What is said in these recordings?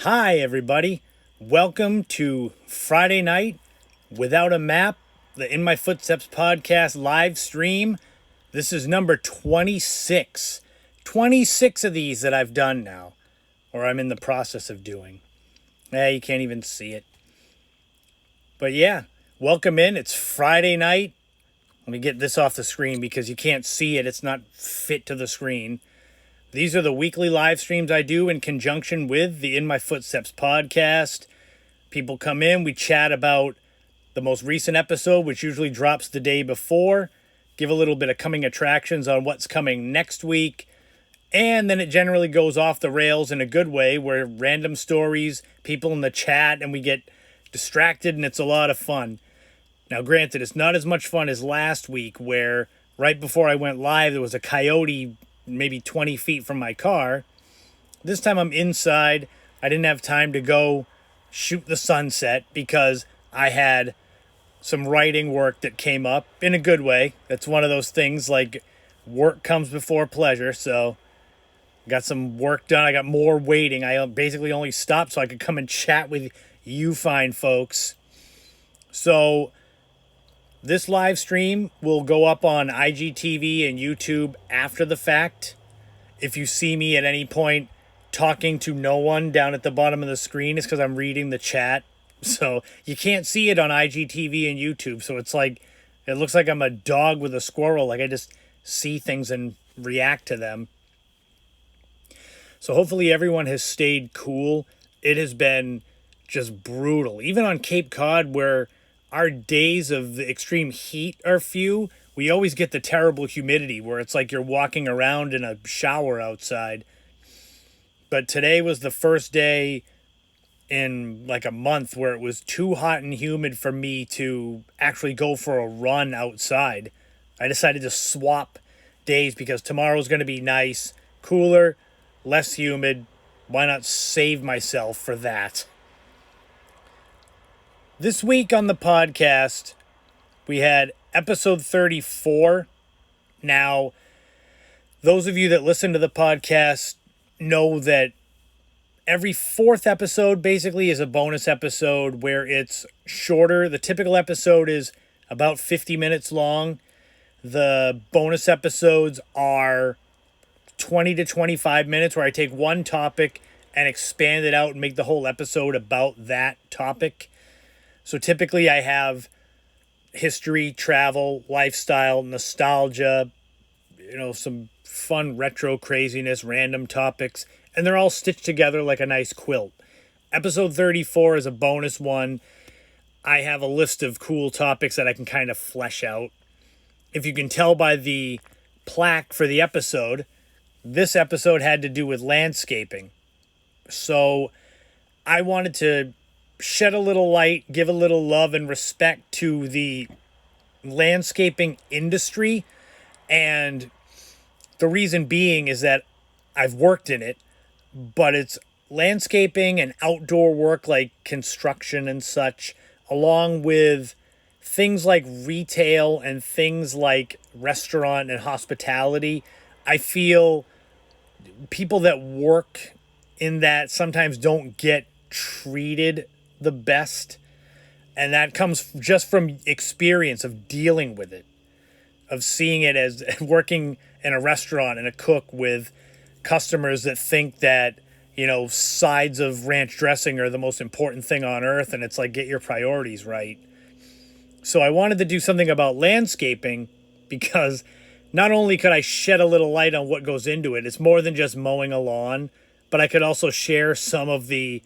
Hi, everybody. Welcome to Friday night without a map, the In My Footsteps podcast live stream. This is number 26. 26 of these that I've done now, or I'm in the process of doing. You can't even see it. But yeah, welcome in. It's Friday night. Let me get this off the screen because you can't see it. It's not fit to the screen. These are the weekly live streams I do in conjunction with the In My Footsteps podcast. People come in, we chat about the most recent episode, which usually drops the day before, give a little bit of coming attractions on what's coming next week, and then it generally goes off the rails in a good way, where random stories, people in the chat, and we get distracted, and it's a lot of fun. Now, granted, it's not as much fun as last week, where right before I went live, there was a coyote maybe 20 feet from my car. This time I'm inside. I didn't have time to go shoot the sunset because I had some writing work that came up in a good way. That's one of those things, like, work comes before pleasure. So got some work done. I got more waiting. I basically only stopped so I could come and chat with you fine folks. So this live stream will go up on IGTV and YouTube after the fact. If you see me at any point talking to no one down at the bottom of the screen, it's because I'm reading the chat. So you can't see it on IGTV and YouTube. So it's like, it looks like I'm a dog with a squirrel. Like I just see things and react to them. So hopefully everyone has stayed cool. It has been just brutal. Even on Cape Cod, where our days of the extreme heat are few, we always get the terrible humidity where it's like you're walking around in a shower outside. But today was the first day in like a month where it was too hot and humid for me to actually go for a run outside. I decided to swap days because tomorrow's going to be nice, cooler, less humid. Why not save myself for that? This week on the podcast, we had episode 34. Now, those of you that listen to the podcast know that every fourth episode basically is a bonus episode where it's shorter. The typical episode is about 50 minutes long. The bonus episodes are 20 to 25 minutes where I take one topic and expand it out and make the whole episode about that topic. So typically I have history, travel, lifestyle, nostalgia, some fun retro craziness, random topics, and they're all stitched together like a nice quilt. Episode 34 is a bonus one. I have a list of cool topics that I can kind of flesh out. If you can tell by the plaque for the episode, this episode had to do with landscaping. So I wanted to shed a little light, give a little love and respect to the landscaping industry. And the reason being is that I've worked in it, but it's landscaping and outdoor work like construction and such, along with things like retail and things like restaurant and hospitality. I feel people that work in that sometimes don't get treated the best, and that comes just from experience of dealing with it, of seeing it as working in a restaurant and a cook with customers that think that sides of ranch dressing are the most important thing on earth, and it's like, get your priorities right. So I wanted to do something about landscaping because not only could I shed a little light on what goes into it, it's more than just mowing a lawn, but I could also share some of the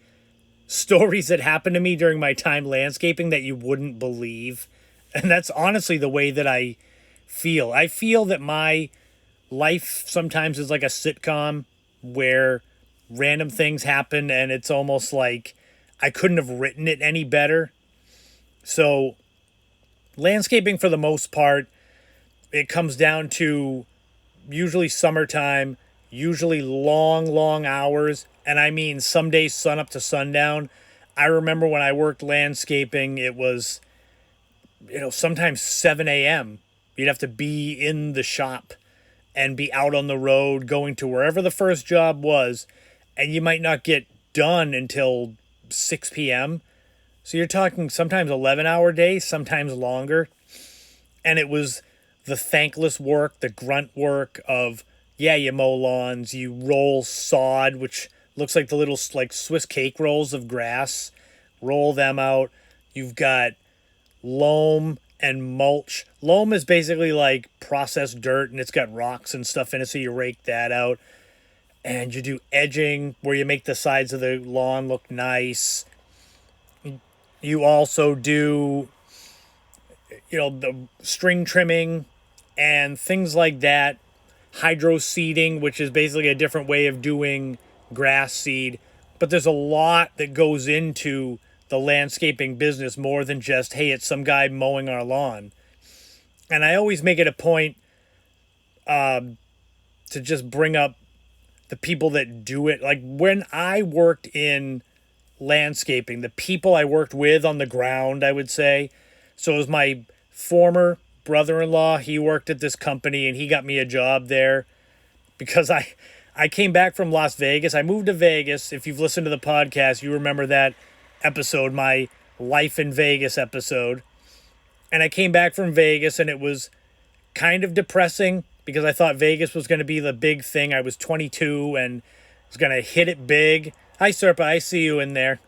stories that happened to me during my time landscaping that you wouldn't believe. And that's honestly the way that I feel. I feel that my life sometimes is like a sitcom where random things happen and it's almost like I couldn't have written it any better. So landscaping, for the most part, it comes down to usually summertime, usually long hours. And I mean, some days sun up to sundown. I remember when I worked landscaping, it was, sometimes 7 a.m. You'd have to be in the shop and be out on the road going to wherever the first job was. And you might not get done until 6 p.m. So you're talking sometimes 11-hour days, sometimes longer. And it was the thankless work, the grunt work of, yeah, you mow lawns, you roll sod, which looks like the little like Swiss cake rolls of grass, roll them out. You've got loam and mulch. Loam is basically like processed dirt and it's got rocks and stuff in it, so you rake that out. And you do edging where you make the sides of the lawn look nice. You also do, the string trimming and things like that. Hydro seeding, which is basically a different way of doing grass seed. But there's a lot that goes into the landscaping business more than just, hey, it's some guy mowing our lawn. And I always make it a point to just bring up the people that do it. Like when I worked in landscaping, the people I worked with on the ground, I would say. So it was my former brother-in-law. He worked at this company and he got me a job there because I came back from Las Vegas. I moved to Vegas. If you've listened to the podcast, you remember that episode, my Life in Vegas episode. And I came back from Vegas and it was kind of depressing because I thought Vegas was going to be the big thing. I was 22 and was going to hit it big. Hi, Serpa, I see you in there.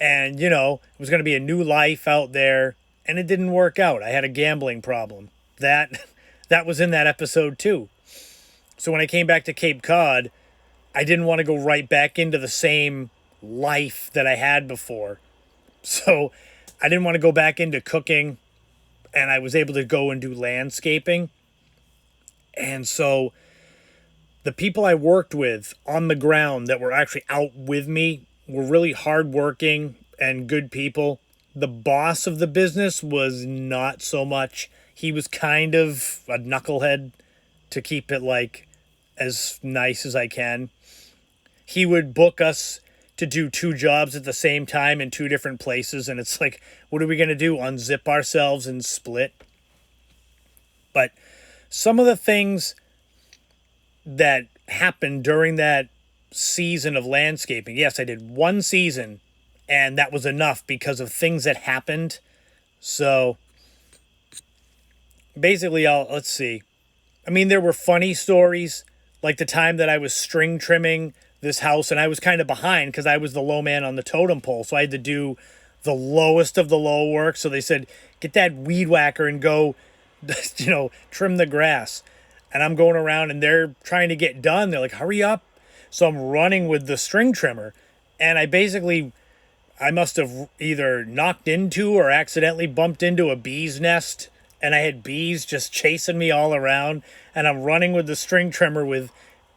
And, it was going to be a new life out there. And it didn't work out. I had a gambling problem. That was in that episode too. So when I came back to Cape Cod, I didn't want to go right back into the same life that I had before. So I didn't want to go back into cooking. And I was able to go and do landscaping. And so the people I worked with on the ground that were actually out with me were really hardworking and good people. The boss of the business was not so much. He was kind of a knucklehead, to keep it like as nice as I can. He would book us to do 2 jobs at the same time in 2 different places. And it's like, what are we going to do? Unzip ourselves and split? But some of the things that happened during that season of landscaping. Yes, I did 1 season and that was enough because of things that happened. So basically, let's see. I mean, there were funny stories, like the time that I was string trimming this house and I was kind of behind because I was the low man on the totem pole. So I had to do the lowest of the low work. So they said, get that weed whacker and go, trim the grass. And I'm going around and they're trying to get done. They're like, hurry up. So I'm running with the string trimmer. And I must have either knocked into or accidentally bumped into a bee's nest. And I had bees just chasing me all around. And I'm running with the string trimmer with,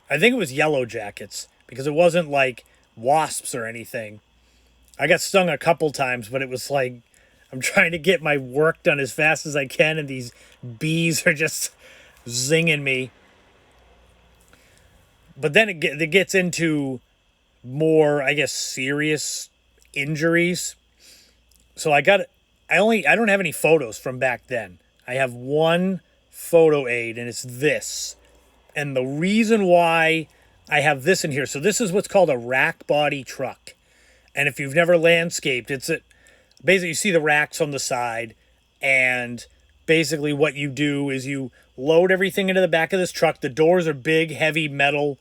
I think it was yellow jackets. Because it wasn't like wasps or anything. I got stung a couple times, but it was like, I'm trying to get my work done as fast as I can. And these bees are just zinging me. But then it gets into more, I guess, serious injuries. So I don't have any photos from back then. I have 1 photo aid and it's this. And the reason why I have this in here, so this is what's called a rack body truck. And if you've never landscaped, basically you see the racks on the side, and basically what you do is you load everything into the back of this truck. The doors are big, heavy metal,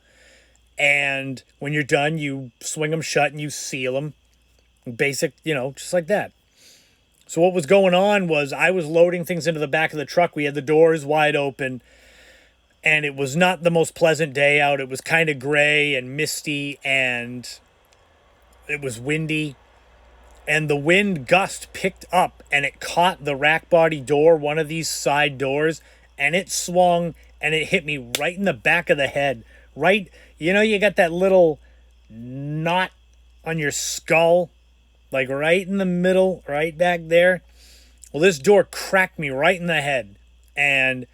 and when you're done, you swing them shut and you seal them. Basic, just like that. So what was going on was I was loading things into the back of the truck. We had the doors wide open, and it was not the most pleasant day out. It was kind of gray and misty, and it was windy. And the wind gust picked up, and it caught the rack body door, one of these side doors, and it swung, and it hit me right in the back of the head. Right, you got that little knot on your skull, like right in the middle, right back there. Well, this door cracked me right in the head. And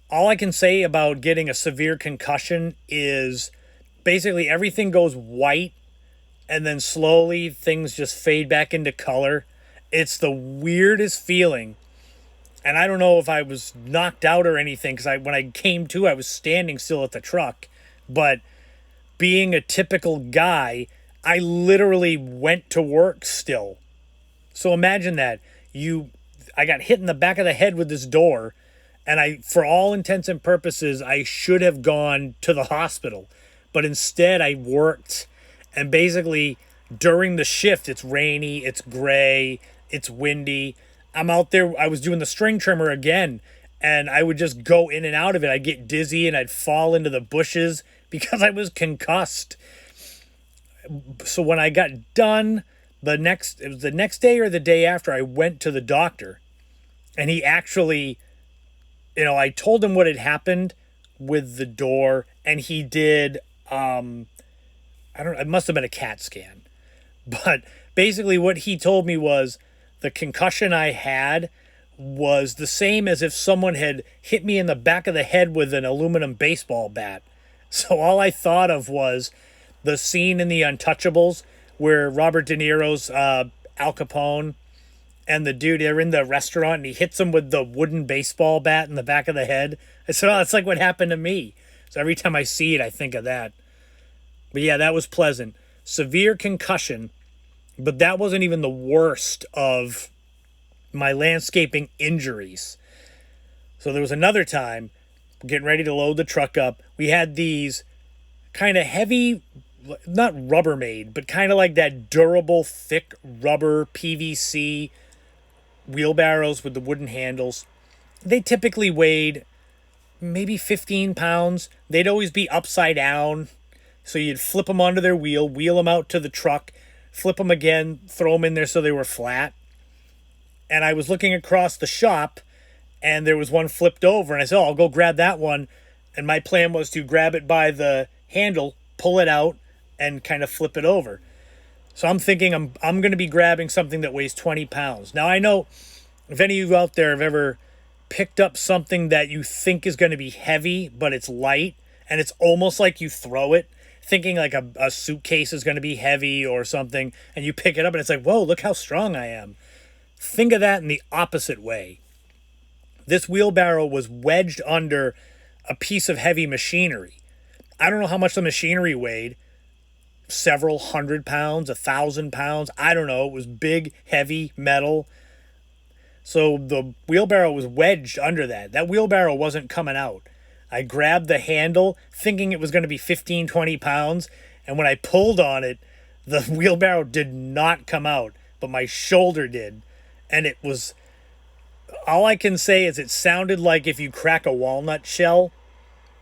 all I can say about getting a severe concussion is basically everything goes white and then slowly things just fade back into color. It's the weirdest feeling. And I don't know if I was knocked out or anything, because when I came to, I was standing still at the truck. But being a typical guy, I literally went to work still. So imagine that. I got hit in the back of the head with this door, and for all intents and purposes, I should have gone to the hospital. But instead, I worked, and basically during the shift, it's rainy, it's gray, it's windy. I'm out there, I was doing the string trimmer again, and I would just go in and out of it. I'd get dizzy and I'd fall into the bushes because I was concussed. So when I got done, it was the next day or the day after, I went to the doctor, and he actually, I told him what had happened with the door, and he did, it must have been a CAT scan. But basically what he told me was the concussion I had was the same as if someone had hit me in the back of the head with an aluminum baseball bat. So all I thought of was the scene in The Untouchables where Robert De Niro's Al Capone and the dude, they're in the restaurant and he hits him with the wooden baseball bat in the back of the head. I said, oh, it's like what happened to me. So every time I see it, I think of that. But yeah, that was pleasant. Severe concussion, but that wasn't even the worst of my landscaping injuries. So there was another time, getting ready to load the truck up. We had these kind of heavy, not Rubbermaid, but kind of like that durable, thick rubber PVC wheelbarrows with the wooden handles. They typically weighed maybe 15 pounds. They'd always be upside down. So you'd flip them onto their wheel them out to the truck, flip them again, throw them in there so they were flat. And I was looking across the shop, and there was one flipped over, and I said, oh, I'll go grab that one. And my plan was to grab it by the handle, pull it out, and kind of flip it over. So I'm thinking I'm going to be grabbing something that weighs 20 pounds. Now, I know if any of you out there have ever picked up something that you think is going to be heavy, but it's light, and it's almost like you throw it, thinking like a suitcase is going to be heavy or something, and you pick it up, and it's like, whoa, look how strong I am. Think of that in the opposite way. This wheelbarrow was wedged under a piece of heavy machinery. I don't know how much the machinery weighed. Several hundred pounds, 1,000 pounds. I don't know. It was big, heavy metal. So the wheelbarrow was wedged under that. That wheelbarrow wasn't coming out. I grabbed the handle thinking it was going to be 15, 20 pounds. And when I pulled on it, the wheelbarrow did not come out, but my shoulder did. And it was, all I can say is it sounded like if you crack a walnut shell.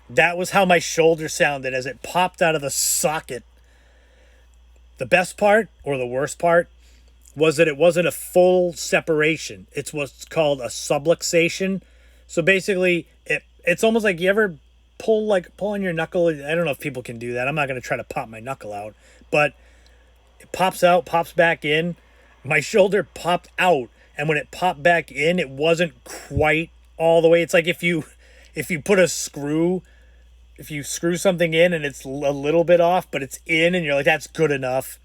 That was how my shoulder sounded as it popped out of the socket. The best part, or the worst part, was that it wasn't a full separation. It's what's called a subluxation. So basically, it's almost like you ever pull on your knuckle. I don't know if people can do that. I'm not going to try to pop my knuckle out. But it pops out, pops back in. My shoulder popped out. And when it popped back in, it wasn't quite all the way. It's like if you put a screw, if you screw something in and it's a little bit off, but it's in and you're like, that's good enough.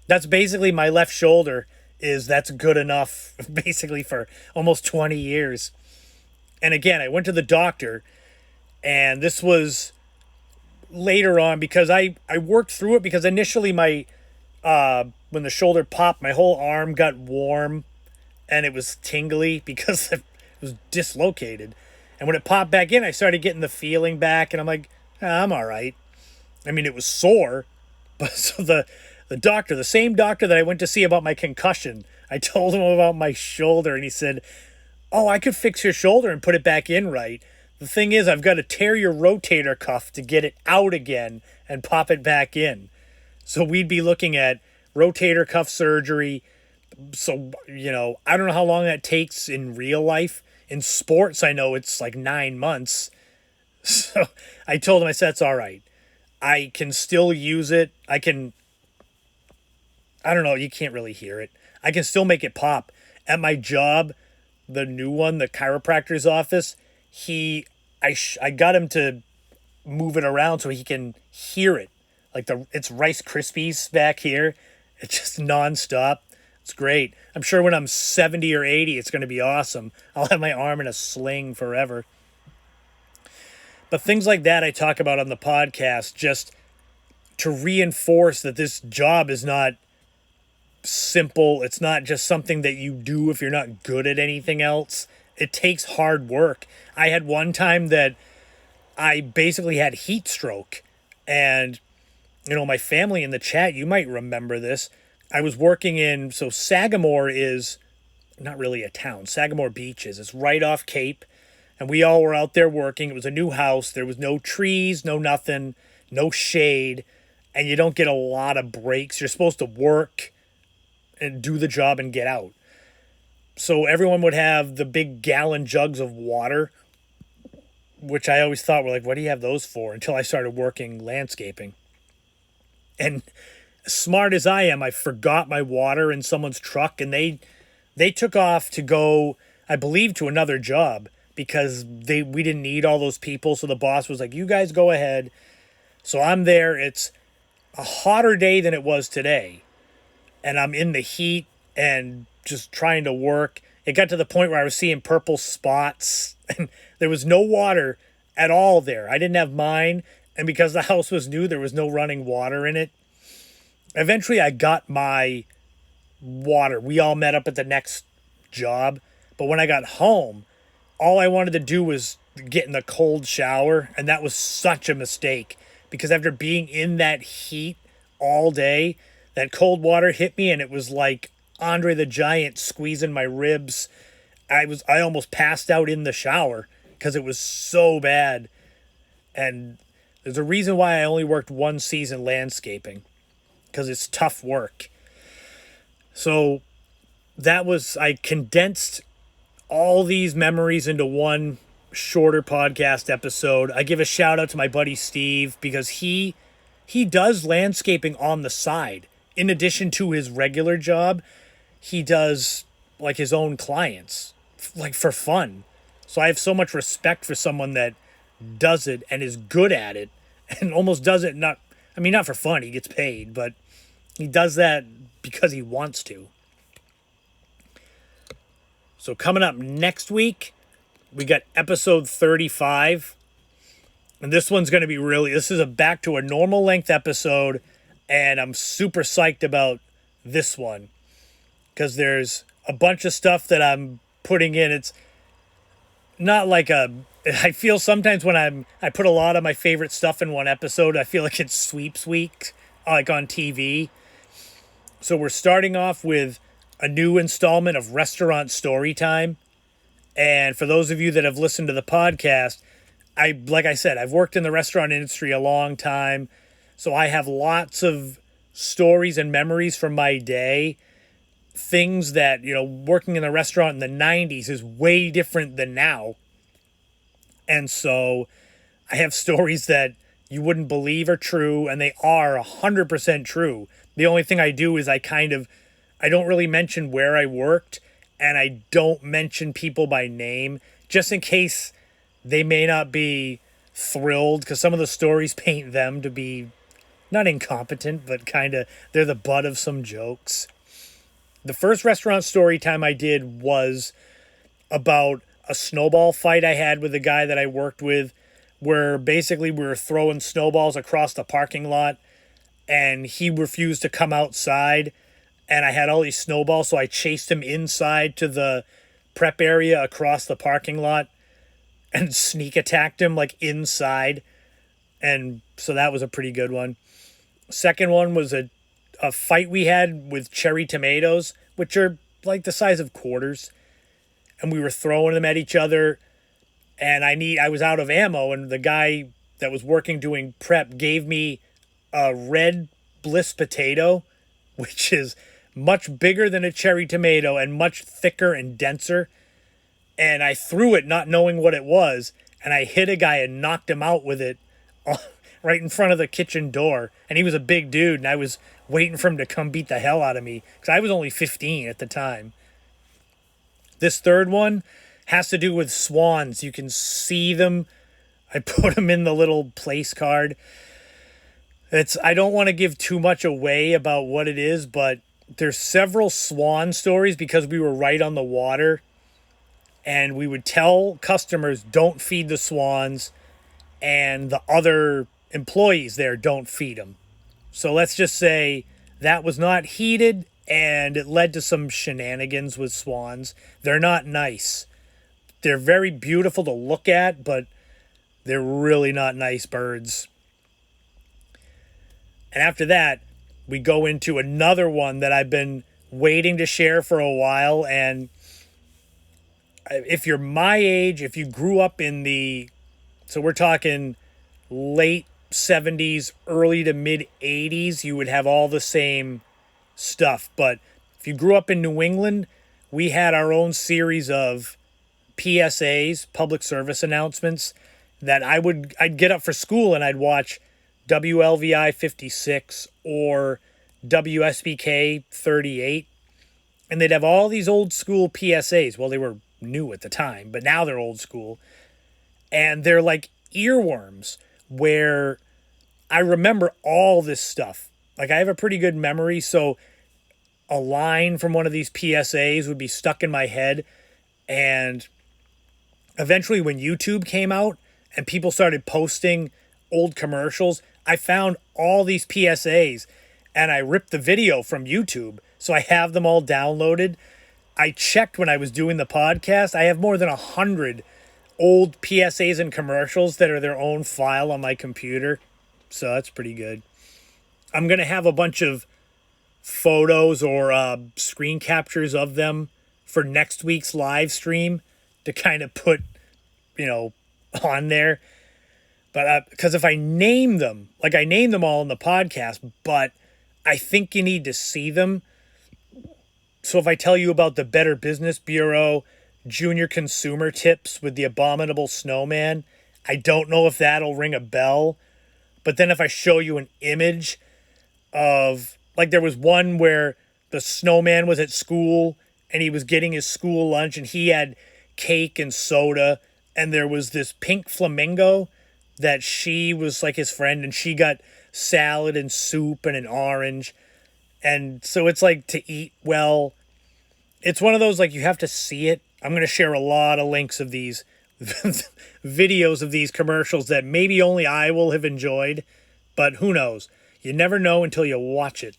That's basically my left shoulder that's good enough basically for almost 20 years. And again, I went to the doctor, and this was later on because I worked through it because initially when the shoulder popped, my whole arm got warm and it was tingly because it was dislocated. And when it popped back in, I started getting the feeling back, and I'm like, I'm all right. I mean, it was sore, but so the doctor, the same doctor that I went to see about my concussion, I told him about my shoulder, and he said, oh, I could fix your shoulder and put it back in right. The thing is, I've got to tear your rotator cuff to get it out again and pop it back in. So we'd be looking at rotator cuff surgery. So, I don't know how long that takes in real life. In sports, I know it's like 9 months. So I told him, I said, it's all right. I can still use it. I don't know, you can't really hear it. I can still make it pop. At my job, the new one, the chiropractor's office, I got him to move it around so he can hear it. Like it's Rice Krispies back here. It's just nonstop. It's great. I'm sure when I'm 70 or 80, it's going to be awesome. I'll have my arm in a sling forever. But things like that I talk about on the podcast, just to reinforce that this job is not simple. It's not just something that you do if you're not good at anything else. It takes hard work. I had one time that I basically had heat stroke, and my family in the chat, you might remember this. I was working so Sagamore is not really a town. Sagamore Beach is. It's right off Cape, and we all were out there working. It was a new house. There was no trees, no nothing, no shade, and you don't get a lot of breaks. You're supposed to work and do the job and get out. So everyone would have the big gallon jugs of water, which I always thought were like, what do you have those for? Until I started working landscaping. And smart as I am, I forgot my water in someone's truck, and they took off to go, I believe, to another job because we didn't need all those people. So the boss was like, you guys go ahead. So I'm there. It's a hotter day than it was today, and I'm in the heat and just trying to work. It got to the point where I was seeing purple spots, and there was no water at all there. I didn't have mine, and because the house was new, there was no running water in it. Eventually, I got my water. We all met up at the next job, but when I got home, all I wanted to do was get in the cold shower, and that was such a mistake because after being in that heat all day, that cold water hit me, and it was like Andre the Giant squeezing my ribs. I almost passed out in the shower because it was so bad. And there's a reason why I only worked one season landscaping, because it's tough work. So I condensed all these memories into one shorter podcast episode. I give a shout out to my buddy Steve because he does landscaping on the side. In addition to his regular job, he does like his own clients, like for fun. So I have so much respect for someone that does it and is good at it and almost does it not for fun, he gets paid, but he does that because he wants to. So coming up next week, we got episode 35. And this one's going to be this is back to a normal length episode, and I'm super psyched about this one because there's a bunch of stuff that I'm putting in. It's not like I feel sometimes when I put a lot of my favorite stuff in one episode, I feel like it's sweeps week, like on TV. So we're starting off with a new installment of Restaurant Storytime. And for those of you that have listened to the podcast, like I said, I've worked in the restaurant industry a long time. So I have lots of stories and memories from my day. Things that, working in the restaurant in the 90s is way different than now. And so I have stories that you wouldn't believe are true, and they are 100% true. The only thing I do is I don't really mention where I worked, and I don't mention people by name, just in case they may not be thrilled, because some of the stories paint them to be not incompetent, but they're the butt of some jokes. The first restaurant story time I did was about a snowball fight I had with a guy that I worked with, where basically we were throwing snowballs across the parking lot, and he refused to come outside, and I had all these snowballs, so I chased him inside to the prep area across the parking lot and sneak attacked him like inside. And so that was a pretty good one. Second one was a fight we had with cherry tomatoes, which are like the size of quarters. And we were throwing them at each other. And I was out of ammo, and the guy that was working doing prep gave me a red bliss potato, which is much bigger than a cherry tomato and much thicker and denser. And I threw it not knowing what it was, and I hit a guy and knocked him out with it right in front of the kitchen door. And he was a big dude, and I was waiting for him to come beat the hell out of me because I was only 15 at the time. This third one has to do with swans. You can see them. I put them in the little place card. I don't want to give too much away about what it is, but there's several swan stories because we were right on the water, and we would tell customers don't feed the swans, and the other employees there don't feed them. So let's just say that was not heated and it led to some shenanigans with swans. They're not nice. They're very beautiful to look at, but they're really not nice birds. And after that, we go into another one that I've been waiting to share for a while. And if you're my age, if you grew up so we're talking late 70s, early to mid 80s, you would have all the same stuff. But if you grew up in New England, we had our own series of PSAs, public service announcements, that I'd get up for school and I'd watch WLVI 56 or WSBK 38, and they'd have all these old school PSAs. Well, they were new at the time, but now they're old school, and they're like earworms where I remember all this stuff. Like, I have a pretty good memory, so a line from one of these PSAs would be stuck in my head. And eventually when YouTube came out and people started posting old commercials, I found all these PSAs and I ripped the video from YouTube. So I have them all downloaded. I checked when I was doing the podcast. I have more than 100 old PSAs and commercials that are their own file on my computer. So that's pretty good. I'm going to have a bunch of photos or screen captures of them for next week's live stream to kind of put, on there. But because if I name them, like I named them all in the podcast, but I think you need to see them. So if I tell you about the Better Business Bureau Junior Consumer Tips with the Abominable Snowman, I don't know if that'll ring a bell. But then if I show you an image of, like, there was one where the snowman was at school and he was getting his school lunch and he had cake and soda, and there was this pink flamingo that she was like his friend, and she got salad and soup and an orange. And so it's like to eat well. It's one of those, like, you have to see it. I'm going to share a lot of links of these videos of these commercials that maybe only I will have enjoyed, but who knows? You never know until you watch it.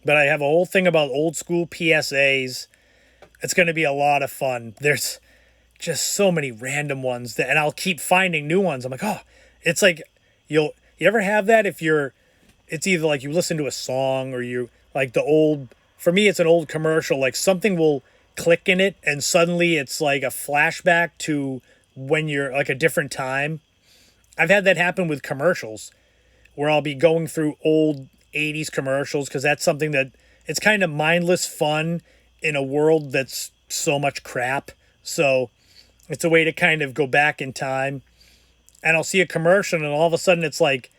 But I have a whole thing about old school PSAs. It's going to be a lot of fun. There's just so many random ones and I'll keep finding new ones. I'm like, oh, it's like, you ever have that it's either like you listen to a song or you like for me, it's an old commercial, like something will click in it and suddenly it's like a flashback to when you're like a different time. I've had that happen with commercials where I'll be going through old 80s commercials because that's something that it's kind of mindless fun in a world that's so much crap. So it's a way to kind of go back in time, and I'll see a commercial and all of a sudden it's like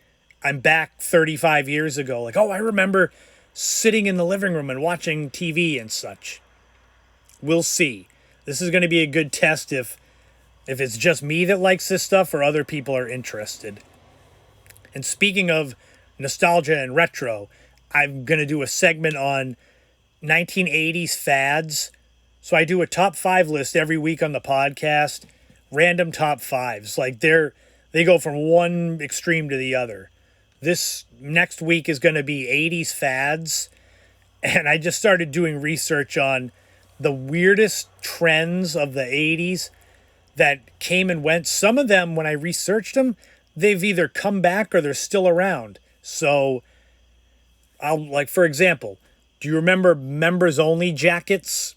I'm back 35 years ago. Like, oh, I remember sitting in the living room and watching TV and such. We'll see. This is going to be a good test if it's just me that likes this stuff or other people are interested. And speaking of nostalgia and retro, I'm going to do a segment on 1980s fads. So I do a top 5 list every week on the podcast, random top 5s. Like they go from one extreme to the other. This next week is going to be 80s fads. And I just started doing research on the weirdest trends of the 80s that came and went. Some of them, when I researched them, they've either come back or they're still around. So for example, do you remember members only jackets?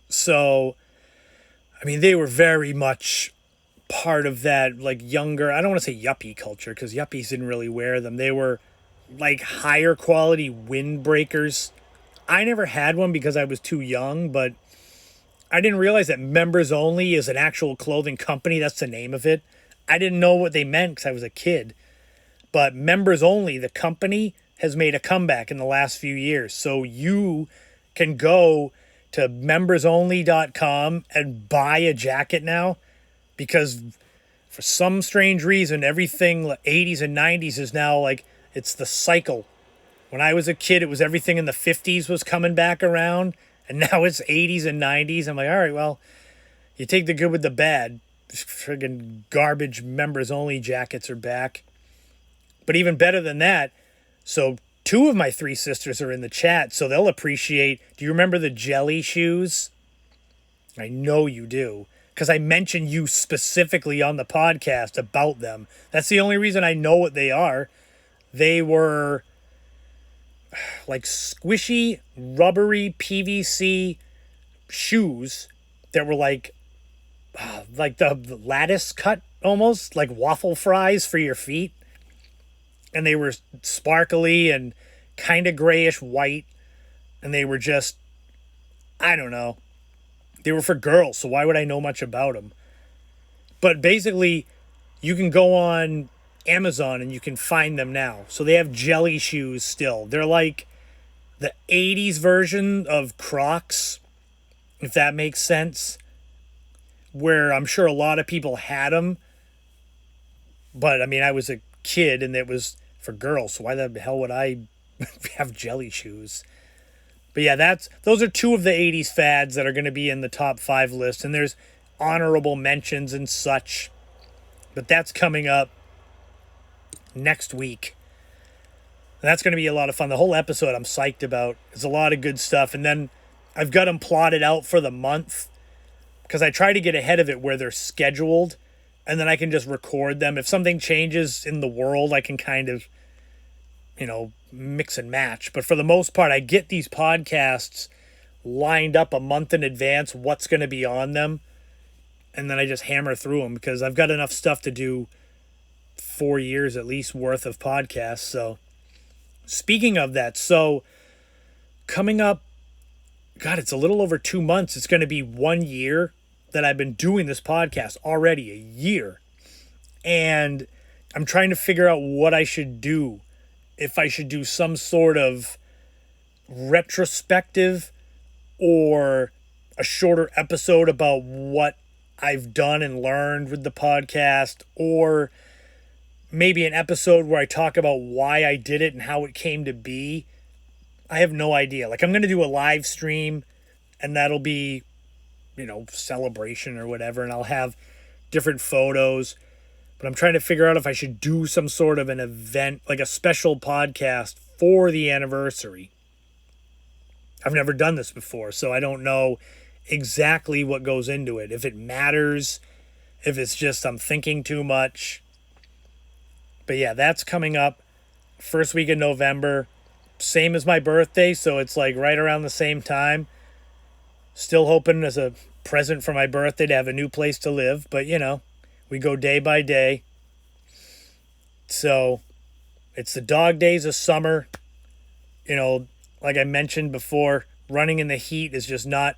So, I mean, they were very much part of that, like, younger, I don't want to say yuppie culture, because yuppies didn't really wear them. They were, like, higher quality windbreakers. I never had one because I was too young, but I didn't realize that Members Only is an actual clothing company. That's the name of it. I didn't know what they meant because I was a kid. But Members Only, the company, has made a comeback in the last few years. So you can go to membersonly.com and buy a jacket now, because for some strange reason, everything 80s and 90s is now like, it's the cycle. When I was a kid, it was everything in the 50s was coming back around, and now it's 80s and 90s. I'm like, all right, well, you take the good with the bad. Friggin' garbage members only jackets are back. But even better than that, So 2 of my 3 sisters are in the chat, so they'll appreciate. Do you remember the jelly shoes? I know you do, because I mentioned you specifically on the podcast about them. That's the only reason I know what they are. They were like squishy, rubbery PVC shoes that were like the lattice cut, almost like waffle fries for your feet. And they were sparkly and kind of grayish white. And they were just, I don't know. They were for girls, so why would I know much about them? But basically, you can go on Amazon and you can find them now. So they have jelly shoes still. They're like the 80s version of Crocs, if that makes sense. Where I'm sure a lot of people had them. But, I mean, I was a kid and it was for girls, so why the hell would I have jelly shoes? But yeah, those are 2 of the 80s fads that are going to be in the top 5 list. And there's honorable mentions and such. But that's coming up next week. And that's going to be a lot of fun. The whole episode I'm psyched about. There's a lot of good stuff. And then I've got them plotted out for the month. Because I try to get ahead of it where they're scheduled. And then I can just record them. If something changes in the world, I can kind of, mix and match. But for the most part, I get these podcasts lined up a month in advance, what's going to be on them. And then I just hammer through them because I've got enough stuff to do 4 years at least worth of podcasts. So speaking of that, so coming up, God, it's a little over 2 months. It's going to be 1 year that I've been doing this podcast already, a year. And I'm trying to figure out what I should do. If I should do some sort of retrospective or a shorter episode about what I've done and learned with the podcast, or maybe an episode where I talk about why I did it and how it came to be. I have no idea. Like, I'm going to do a live stream and that'll be, celebration or whatever. And I'll have different photos, but I'm trying to figure out if I should do some sort of an event, like a special podcast for the anniversary. I've never done this before, so I don't know exactly what goes into it. If it matters, if it's just I'm thinking too much. But yeah, that's coming up first week of November. Same as my birthday, so it's like right around the same time. Still hoping as a present for my birthday to have a new place to live, but we go day by day. So it's the dog days of summer. Like I mentioned before, running in the heat is just not...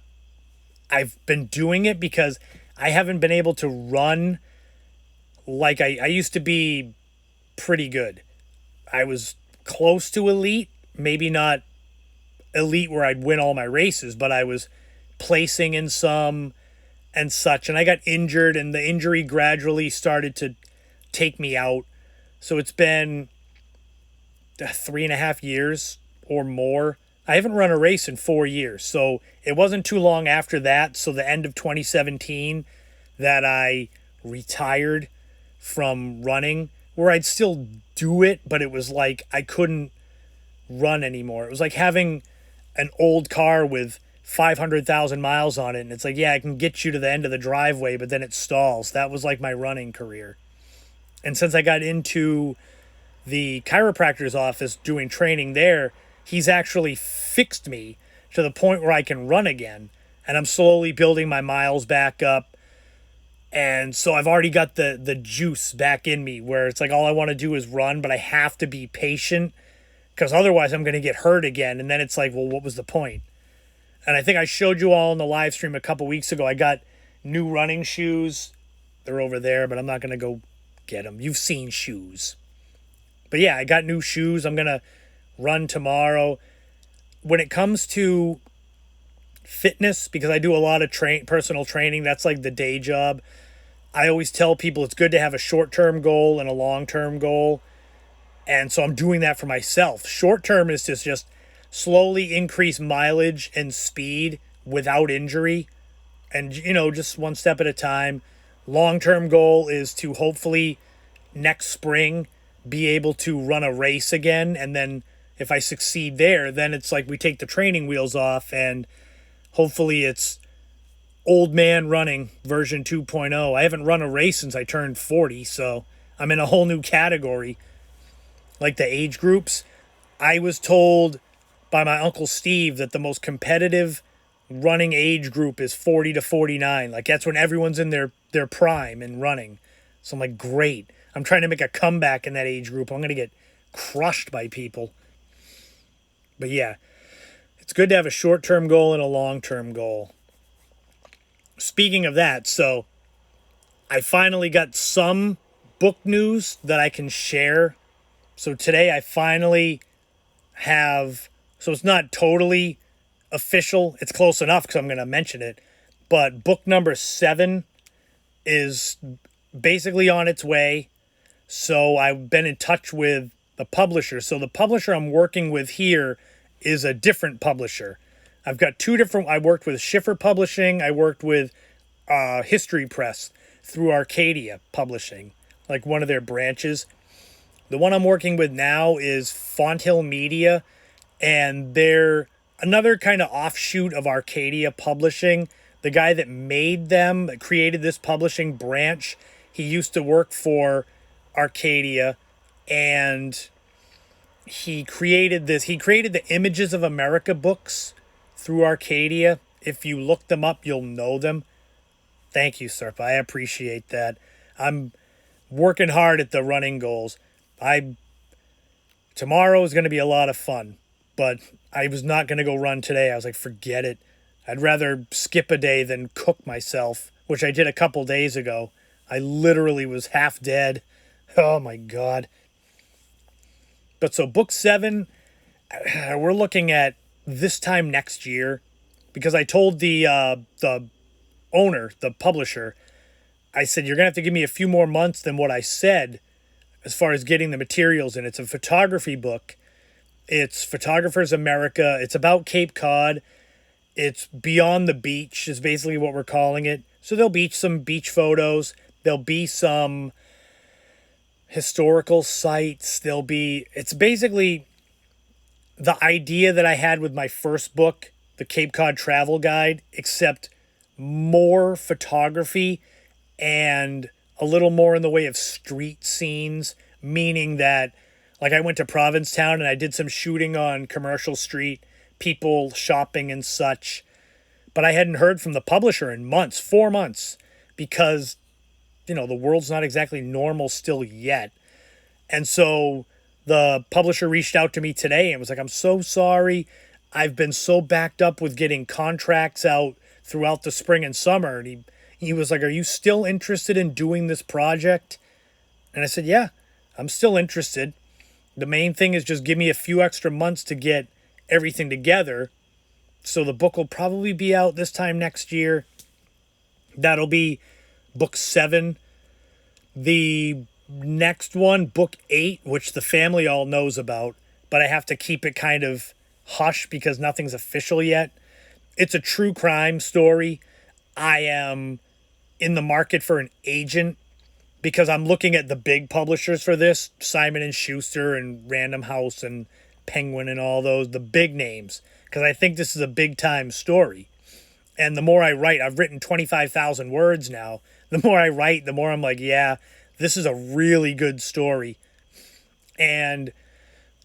I've been doing it because I haven't been able to run like I used to be pretty good. I was close to elite, maybe not elite where I'd win all my races, but I was placing in some and such. And I got injured and the injury gradually started to take me out. So it's been 3.5 years or more. I haven't run a race in 4 years. So it wasn't too long after that. So the end of 2017 that I retired from running, where I'd still do it, but it was like I couldn't run anymore. It was like having an old car with 500,000 miles on it. And it's like, yeah, I can get you to the end of the driveway, but then it stalls. That was like my running career. And since I got into the chiropractor's office doing training there, he's actually fixed me to the point where I can run again. And I'm slowly building my miles back up. And so I've already got the juice back in me where it's like all I want to do is run, but I have to be patient because otherwise I'm going to get hurt again. And then it's like, well, what was the point? And I think I showed you all in the live stream a couple weeks ago. I got new running shoes. They're over there, but I'm not going to go get them. You've seen shoes. But yeah, I got new shoes. I'm going to run tomorrow. When it comes to fitness, because I do a lot of personal training, that's like the day job. I always tell people it's good to have a short-term goal and a long-term goal. And so I'm doing that for myself. Short-term is to just slowly increase mileage and speed without injury. And, just one step at a time. Long-term goal is to hopefully next spring be able to run a race again. And then if I succeed there, then it's like we take the training wheels off and hopefully it's old man running version 2.0. I haven't run a race since I turned 40, so I'm in a whole new category. Like the age groups, I was told by my Uncle Steve that the most competitive running age group is 40 to 49. Like that's when everyone's in their prime and running. So I'm like, great. I'm trying to make a comeback in that age group. I'm going to get crushed by people. But yeah, it's good to have a short-term goal and a long-term goal. Speaking of that, so I finally got some book news that I can share. So today I finally have, so it's not totally official. It's close enough because I'm going to mention it. But book number 7 is basically on its way. So I've been in touch with the publisher. So the publisher I'm working with here is a different publisher. I've got two different, I worked with Schiffer Publishing. I worked with History Press through Arcadia Publishing, like one of their branches. The one I'm working with now is Fonthill Media, and they're another kind of offshoot of Arcadia Publishing. The guy that made them, that created this publishing branch, he used to work for Arcadia, and he created the Images of America books through Arcadia. If you look them up, you'll know them. Thank you, Serpa. I appreciate that. I'm working hard at the running goals. Tomorrow is going to be a lot of fun, but I was not going to go run today. I was like, forget it. I'd rather skip a day than cook myself, which I did a couple days ago. I literally was half dead. Oh my God. But so book 7, we're looking at this time next year, because I told the owner, the publisher, I said, you're going to have to give me a few more months than what I said as far as getting the materials in. It's a photography book. It's Photographers America. It's about Cape Cod. It's beyond the beach is basically what we're calling it. So there'll be some beach photos. There'll be some historical sites. It's basically the idea that I had with my first book, the Cape Cod Travel Guide, except more photography and a little more in the way of street scenes, meaning that like I went to Provincetown and I did some shooting on Commercial Street, people shopping and such, but I hadn't heard from the publisher in months, 4 months, because, the world's not exactly normal still yet. And so the publisher reached out to me today and was like, I'm so sorry. I've been so backed up with getting contracts out throughout the spring and summer. And he was like, are you still interested in doing this project? And I said, yeah, I'm still interested. The main thing is just give me a few extra months to get everything together. So the book will probably be out this time next year. That'll be book 7. The next one, book 8, which the family all knows about, but I have to keep it kind of hush because nothing's official yet. It's a true crime story. I am in the market for an agent because I'm looking at the big publishers for this, Simon & Schuster and Random House and Penguin and all those, the big names, because I think this is a big time story. And the more I write, I've written 25,000 words now. The more I write, the more I'm like, yeah, this is a really good story. And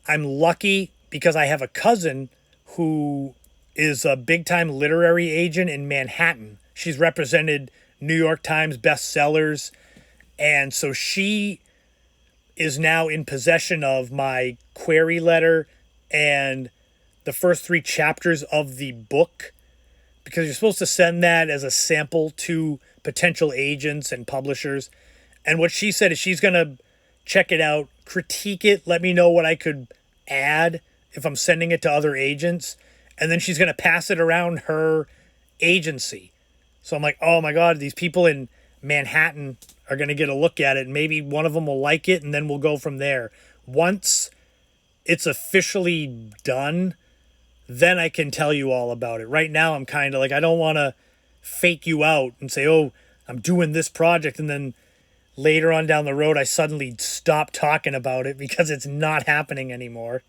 I'm lucky because I have a cousin who is a big-time literary agent in Manhattan. She's represented New York Times bestsellers. And so she is now in possession of my query letter and the first 3 chapters of the book, because you're supposed to send that as a sample to potential agents and publishers. And what she said is she's going to check it out, critique it, let me know what I could add if I'm sending it to other agents. And then she's going to pass it around her agency. So I'm like, oh my God, these people in Manhattan are going to get a look at it. And maybe one of them will like it, and then we'll go from there. Once it's officially done, then I can tell you all about it. Right now, I'm kind of like, I don't want to fake you out and say, oh, I'm doing this project, and then later on down the road, I suddenly stop talking about it because it's not happening anymore.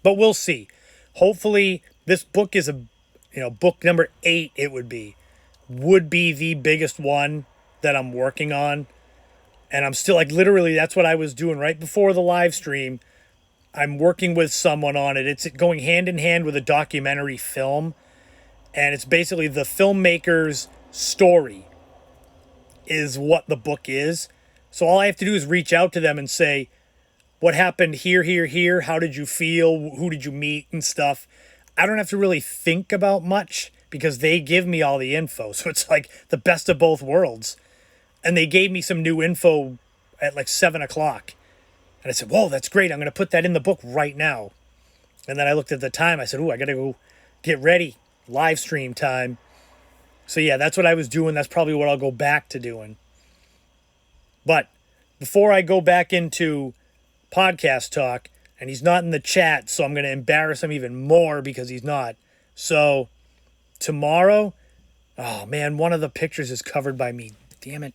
But we'll see. Hopefully, this book is book number 8, would be the biggest one that I'm working on. And I'm still literally, that's what I was doing right before the live stream. I'm working with someone on it. It's going hand in hand with a documentary film. And it's basically the filmmaker's story is what the book is. So all I have to do is reach out to them and say, what happened here, here, here? How did you feel? Who did you meet and stuff? I don't have to really think about much because they give me all the info. So it's like the best of both worlds. And they gave me some new info at 7 o'clock. And I said, whoa, that's great. I'm going to put that in the book right now. And then I looked at the time. I said, I got to go get ready. Live stream time. So yeah, that's what I was doing. That's probably what I'll go back to doing. But before I go back into podcast talk, and he's not in the chat, so I'm going to embarrass him even more because he's not. So tomorrow, oh man, one of the pictures is covered by me. Damn it.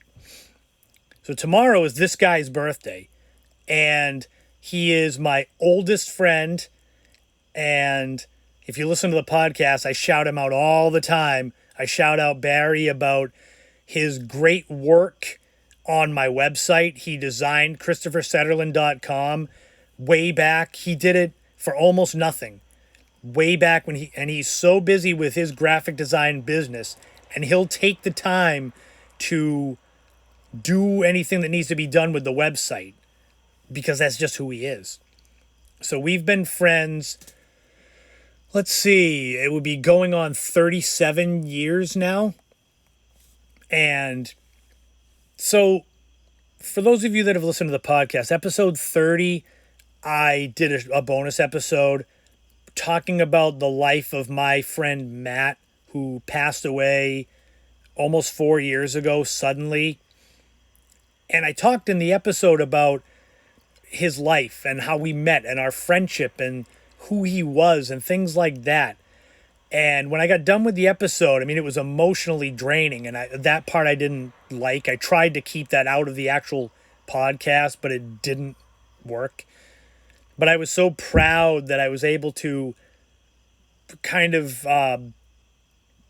So tomorrow is this guy's birthday, and he is my oldest friend. And if you listen to the podcast, I shout him out all the time. I shout out Barry about his great work on my website. He designed ChristopherSetterlund.com way back. He did it for almost nothing way back when he's so busy with his graphic design business, and he'll take the time to do anything that needs to be done with the website because that's just who he is. So we've been friends. Let's see, it would be going on 37 years now. And so for those of you that have listened to the podcast, episode 30, I did a bonus episode talking about the life of my friend Matt, who passed away almost 4 years ago suddenly. And I talked in the episode about his life and how we met and our friendship and who he was and things like that. And when I got done with the episode, it was emotionally draining, and that part I didn't like. I tried to keep that out of the actual podcast, but it didn't work. But I was so proud that I was able to kind of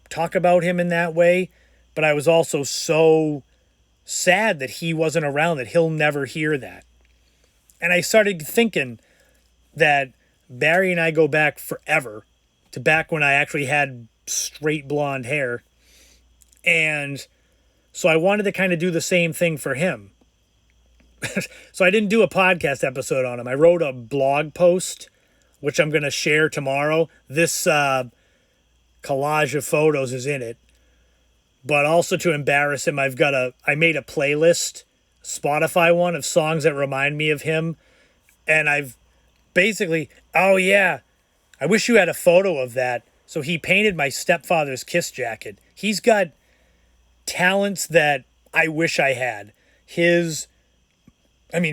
talk about him in that way. But I was also so sad that he wasn't around, that he'll never hear that. And I started thinking that Barry and I go back forever, to back when I actually had straight blonde hair. And so I wanted to kind of do the same thing for him. So I didn't do a podcast episode on him. I wrote a blog post, which I'm going to share tomorrow. This collage of photos is in it. But also to embarrass him, I made a playlist, Spotify one, of songs that remind me of him. And I've basically, oh yeah, I wish you had a photo of that. So he painted my stepfather's Kiss jacket. He's got talents that I wish I had.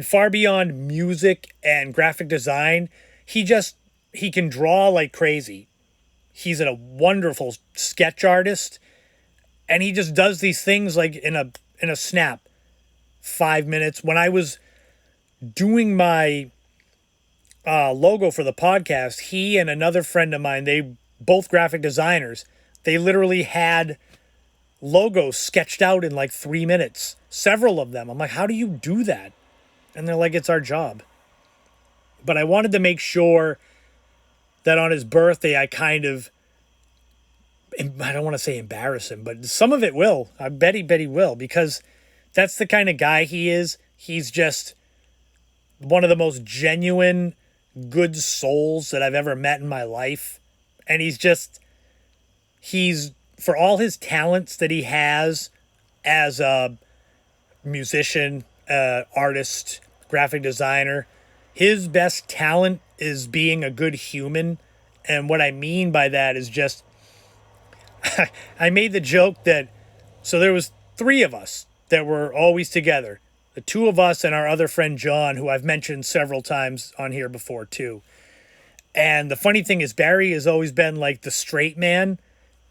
Far beyond music and graphic design, he can draw like crazy. He's a wonderful sketch artist, and he just does these things like in a snap. 5 minutes. When I was doing my logo for the podcast, he and another friend of mine, they both graphic designers, they literally had logos sketched out in 3 minutes. Several of them. I'm like, how do you do that? And they're like, it's our job. But I wanted to make sure that on his birthday, I don't want to say embarrass him, but some of it will. I bet he will, because that's the kind of guy he is. He's just one of the most genuine, good souls that I've ever met in my life. And he's for all his talents that he has as a musician, artist, graphic designer, his best talent is being a good human. And what I mean by that is just, I made the joke that, so there was 3 of us that were always together. The 2 of us and our other friend John, who I've mentioned several times on here before too. And the funny thing is, Barry has always been like the straight man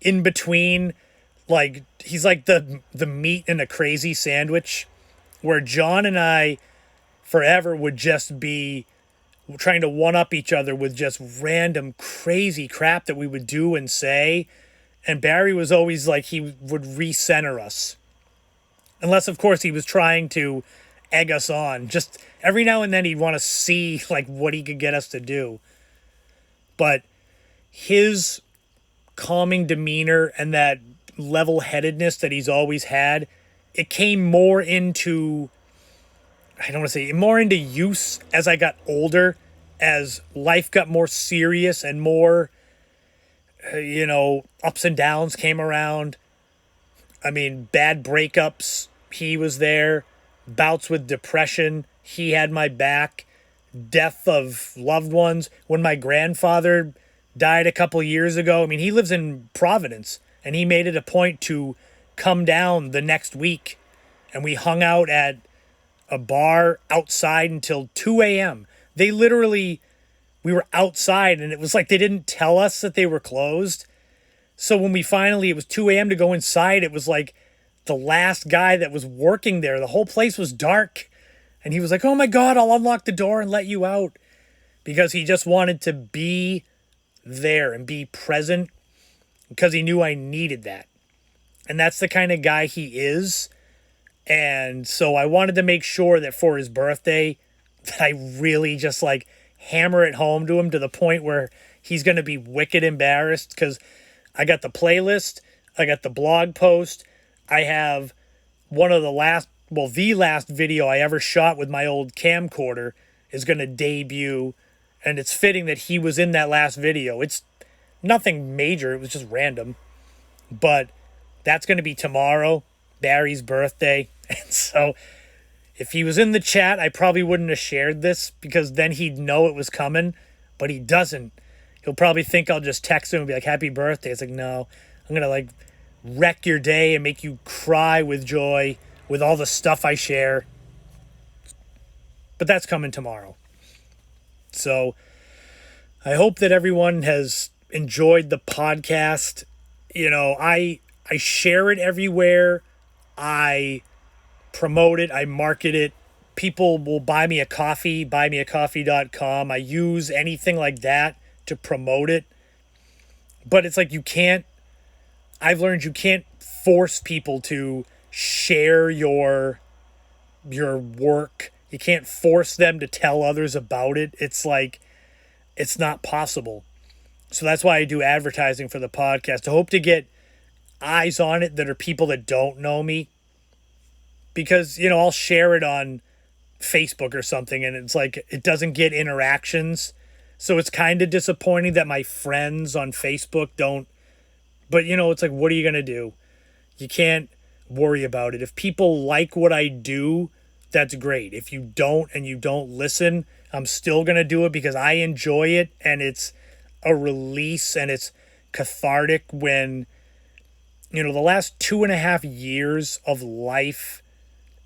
in between. Like, he's like the meat in a crazy sandwich. where John and I forever would just be trying to one-up each other with just random crazy crap that we would do and say. And Barry was always like, he would recenter us. Unless, of course, he was trying to egg us on. Just every now and then he'd want to see like what he could get us to do. But his calming demeanor and that level-headedness that he's always had, it came more into, I don't want to say, more into use as I got older, as life got more serious and more, ups and downs came around. I mean, bad breakups, he was there. Bouts with depression, he had my back. Death of loved ones. When my grandfather died a couple years ago, I mean, he lives in Providence, and he made it a point to come down the next week. And we hung out at a bar outside until 2 a.m. We were outside, and it was like they didn't tell us that they were closed. So when it was 2 a.m. to go inside, it was like the last guy that was working there. The whole place was dark. And he was like, oh my God, I'll unlock the door and let you out. Because he just wanted to be there and be present, because he knew I needed that. And that's the kind of guy he is. And so I wanted to make sure that for his birthday, that I really just like hammer it home to him to the point where he's going to be wicked embarrassed, because I got the playlist, I got the blog post, I have the last video I ever shot with my old camcorder is going to debut, and it's fitting that he was in that last video. It's nothing major, it was just random, but that's going to be tomorrow, Barry's birthday. And so if he was in the chat, I probably wouldn't have shared this, because then he'd know it was coming, but he doesn't. He'll probably think I'll just text him and be like, happy birthday. It's like, no, I'm going to like wreck your day and make you cry with joy with all the stuff I share. But that's coming tomorrow. So I hope that everyone has enjoyed the podcast. I share it everywhere. I promote it. I market it. People will buy me a coffee, buymeacoffee.com. I use anything like that to promote it. But it's like I've learned you can't force people to share your work. You can't force them to tell others about it. It's like, it's not possible. So that's why I do advertising for the podcast. I hope to get eyes on it that are people that don't know me. Because, I'll share it on Facebook or something, and it's like, it doesn't get interactions. So it's kind of disappointing that my friends on Facebook don't. But, it's like, what are you going to do? You can't worry about it. If people like what I do, that's great. If you don't and you don't listen, I'm still going to do it because I enjoy it, and it's a release, and it's cathartic when, the last 2.5 years of life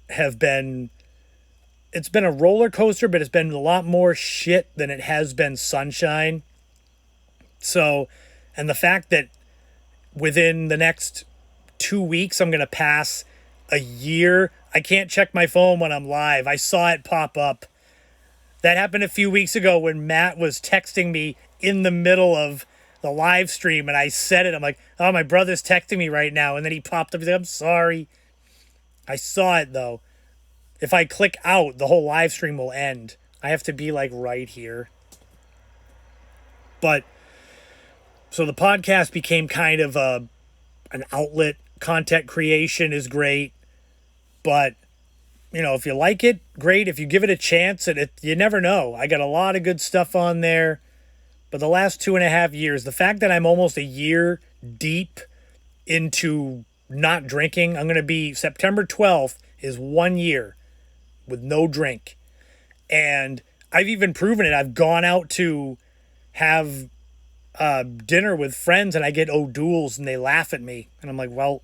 have been, it's been a roller coaster, but it's been a lot more shit than it has been sunshine. So, and the fact that within the next 2 weeks, I'm going to pass a year. I can't check my phone when I'm live. I saw it pop up. That happened a few weeks ago when Matt was texting me in the middle of the live stream, and I said it. I'm like, oh, my brother's texting me right now. And then he popped up. He's like, I'm sorry. I saw it, though. If I click out, the whole live stream will end. I have to be like right here. But so the podcast became kind of an outlet. Content creation is great. But, if you like it, great. If you give it a chance, you never know. I got a lot of good stuff on there. But the last 2.5 years, the fact that I'm almost a year deep into not drinking, I'm going to be, September 12th is 1 year with no drink. And I've even proven it. I've gone out to have dinner with friends, and I get O'Doul's, and they laugh at me. And I'm like, well,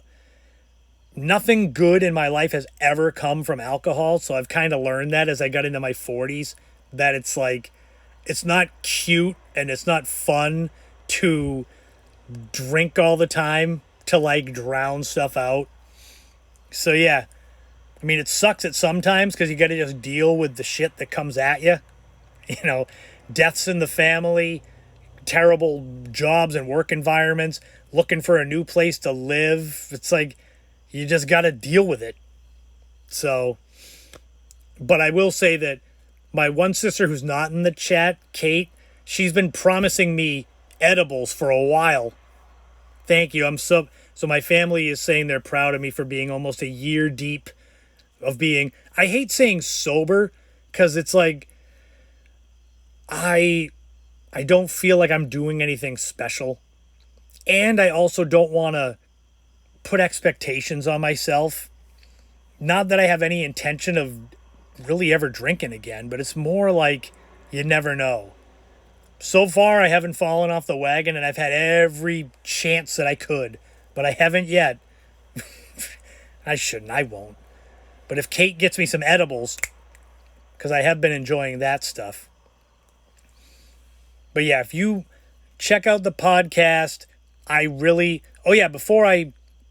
nothing good in my life has ever come from alcohol. So I've kind of learned that as I got into my 40s, that it's like, it's not cute and it's not fun to drink all the time to like drown stuff out. So yeah, I mean, it sucks at sometimes because you got to just deal with the shit that comes at you. You know, deaths in the family, terrible jobs and work environments, looking for a new place to live. It's like you just got to deal with it. So, but I will say that my one sister who's not in the chat, Kate, she's been promising me edibles for a while. Thank you. So my family is saying they're proud of me for being almost a year deep of being, I hate saying sober because it's like I don't feel like I'm doing anything special. And I also don't want to put expectations on myself. Not that I have any intention of really ever drinking again, but it's more like you never know. So far, I haven't fallen off the wagon, and I've had every chance that I could, but I haven't yet. I shouldn't. I won't. But if Kate gets me some edibles, because I have been enjoying that stuff. But yeah, if you check out the podcast,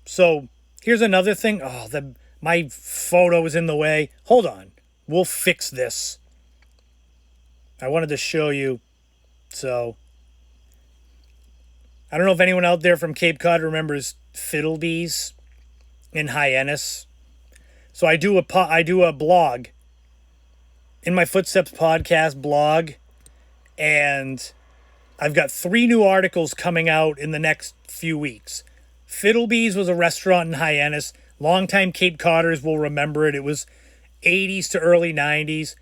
so here's another thing. My photo is in the way. Hold on. We'll fix this. I wanted to show you. So, I don't know if anyone out there from Cape Cod remembers Fiddlebees in Hyannis. So I do a blog, In My Footsteps podcast blog, and I've got 3 new articles coming out in the next few weeks. Fiddlebees was a restaurant in Hyannis. Longtime Cape Codders will remember it. It was 80s to early 90s.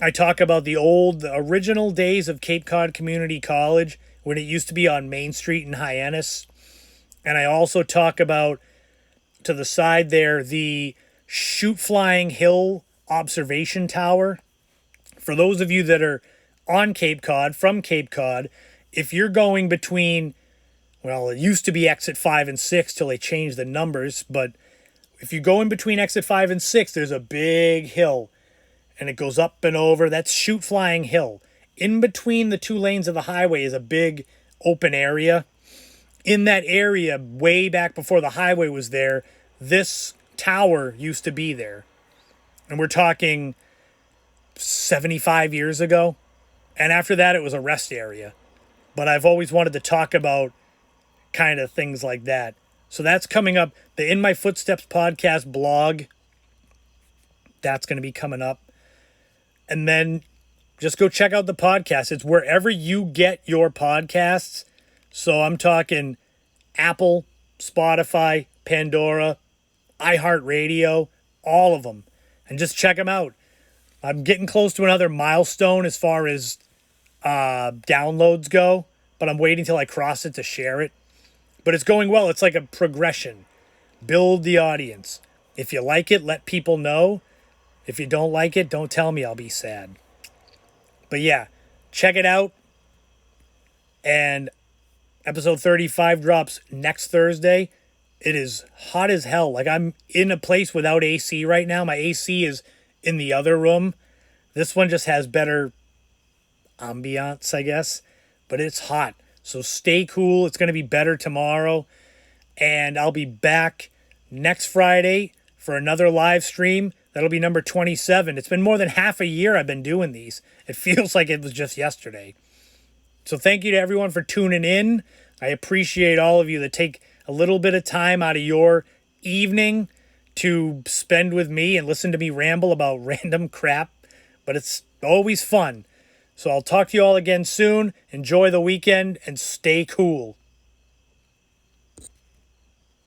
I talk about the original days of Cape Cod Community College when it used to be on Main Street in Hyannis. And I also talk about, to the side there, the Shoot Flying Hill Observation Tower. For those of you that are on Cape Cod, from Cape Cod, if you're going between, well, it used to be exit 5 and 6 till they changed the numbers, but if you go in between exit 5 and 6, there's a big hill. And it goes up and over. That's Shoot Flying Hill. In between the 2 lanes of the highway is a big open area. In that area, way back before the highway was there, this tower used to be there. And we're talking 75 years ago. And after that, it was a rest area. But I've always wanted to talk about kind of things like that. So that's coming up. The In My Footsteps podcast blog, that's going to be coming up. And then just go check out the podcast. It's wherever you get your podcasts. So I'm talking Apple, Spotify, Pandora, iHeartRadio, all of them. And just check them out. I'm getting close to another milestone as far as downloads go. But I'm waiting till I cross it to share it. But it's going well. It's like a progression. Build the audience. If you like it, let people know. If you don't like it, don't tell me. I'll be sad. But yeah, check it out. And episode 35 drops next Thursday. It is hot as hell. Like, I'm in a place without AC right now. My AC is in the other room. This one just has better ambiance, I guess. But it's hot. So stay cool. It's going to be better tomorrow. And I'll be back next Friday for another live stream. That'll be number 27. It's been more than half a year I've been doing these. It feels like it was just yesterday. So thank you to everyone for tuning in. I appreciate all of you that take a little bit of time out of your evening to spend with me and listen to me ramble about random crap. But it's always fun. So I'll talk to you all again soon. Enjoy the weekend and stay cool.